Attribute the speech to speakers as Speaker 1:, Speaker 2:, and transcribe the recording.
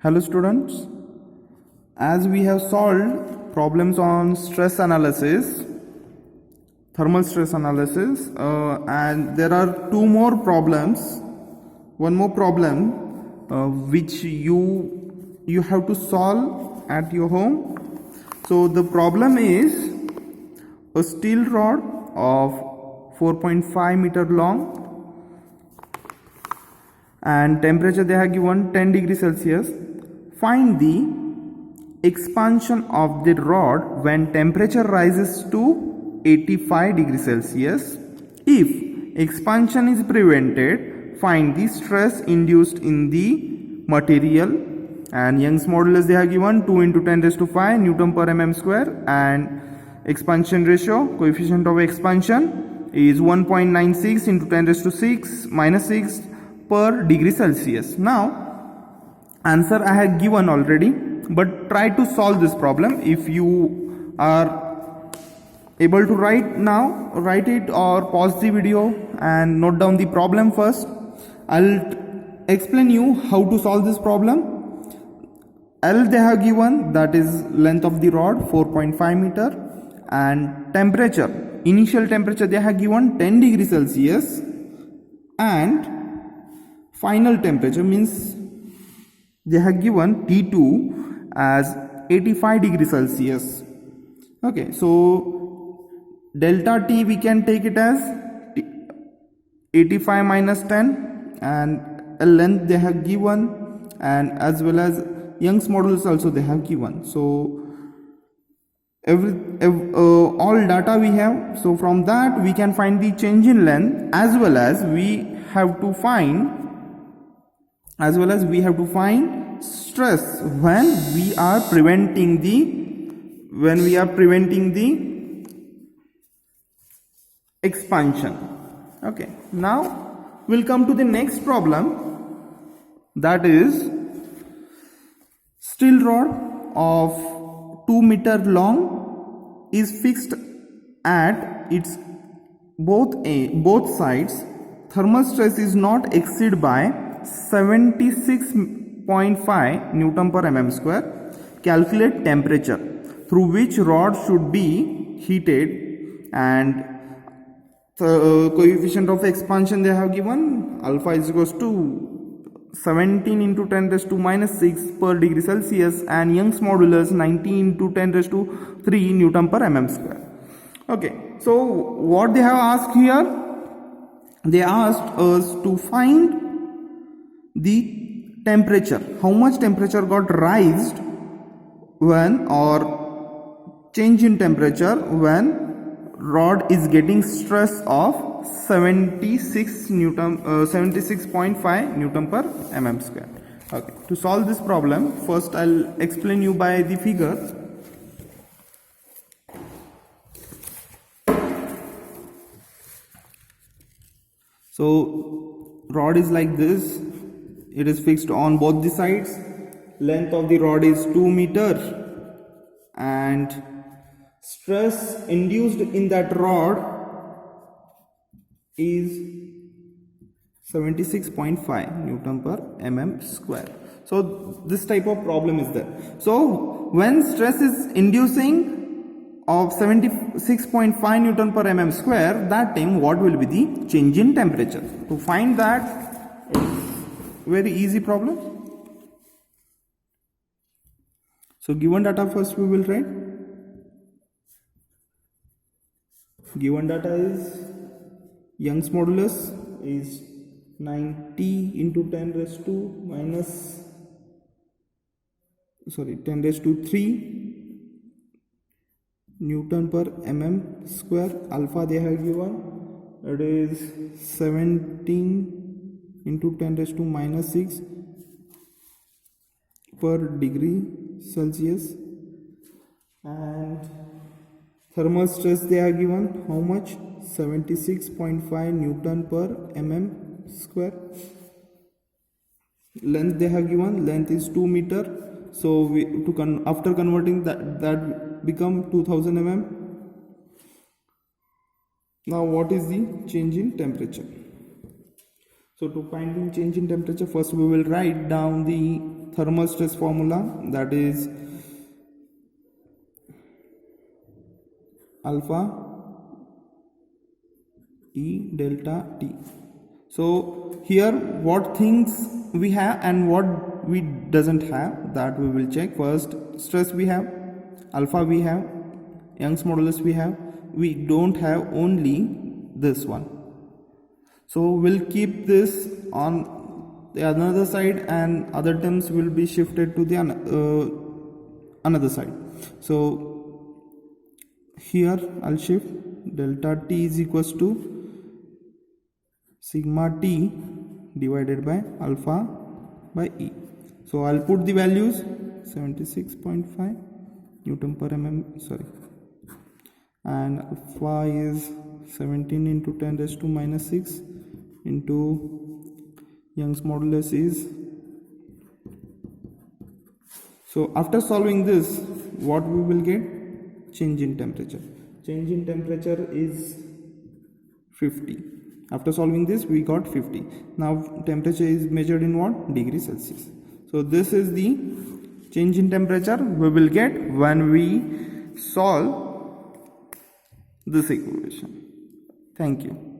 Speaker 1: Hello students, as we have solved problems on stress analysis, thermal stress analysis, and there are two more problems, one more problem which you have to solve at your home. So the problem is a steel rod of 4.5 meter long and temperature they have given 10 degrees Celsius. Find the expansion of the rod when temperature rises to 85 degrees Celsius. If expansion is prevented, find the stress induced in the material. And Young's modulus they have given 2 into 10 raised to 5 Newton per mm square, and expansion ratio, coefficient of expansion is 1.96 into 10 raised to 6 minus 6 per degree Celsius. Now answer I have given already, but try to solve this problem. If you are able to write now, write it or pause the video and note down the problem first. I'll explain you how to solve this problem. L they have given, that is length of the rod 4.5 meter, and temperature, initial temperature they have given 10 degrees Celsius, and final temperature means they have given T2 as 85 degrees Celsius. Okay, so delta T we can take it as 85 minus 10, and a length they have given, and as well as Young's modulus also they have given. So all data we have, so from that we can find the change in length, as well as we have to find stress when we are preventing the expansion. Okay, now we'll come to the next problem, that is steel rod of 2 meter long is fixed at its both sides. Thermal stress is not exceeded by 76.5 Newton per mm square. Calculate temperature through which rod should be heated, and the coefficient of expansion they have given, alpha is equals to 17 into 10 raised to minus 6 per degree Celsius, and Young's modulus 90 into 10 raised to 3 Newton per mm square. Okay, so what they have asked here, they asked us to find the temperature, how much temperature got raised when, or change in temperature when rod is getting stress of 76.5 Newton per mm square. Okay, to solve this problem, first I'll explain you by the figure. So rod is like this, it is fixed on both the sides. Length of the rod is 2 meter, and stress induced in that rod is 76.5 Newton per mm square. So this type of problem is there. So when stress is inducing of 76.5 Newton per mm square, that time what will be the change in temperature? To find that, very easy problem. So given data first we will write. Given data is Young's modulus is 90 into 10 raised to 10 raised to 3 Newton per mm square. Alpha they have given, it is 17 into 10 raised to minus 6 per degree Celsius, and thermal stress they are given how much, 76.5 Newton per mm square. Length they have given, length is 2 meter, so after converting that become 2000 mm. Now what is the change in temperature? So to find the change in temperature, first we will write down the thermal stress formula, that is alpha E delta T. So here what things we have and what we doesn't have, that we will check. First, stress we have, alpha we have, Young's modulus we don't have only this one. So we'll keep this on the another side and other terms will be shifted to the another side. So here I'll shift delta T is equals to sigma T divided by alpha by E. So I'll put the values 76.5 Newton per mm, sorry, and alpha is 17 into 10 raised to minus 6 into Young's modulus is. So after solving this, what we will get? Change in temperature. Change in temperature is 50. After solving this, we got 50. Now temperature is measured in what? Degree Celsius. So this is the change in temperature we will get when we solve this equation. Thank you.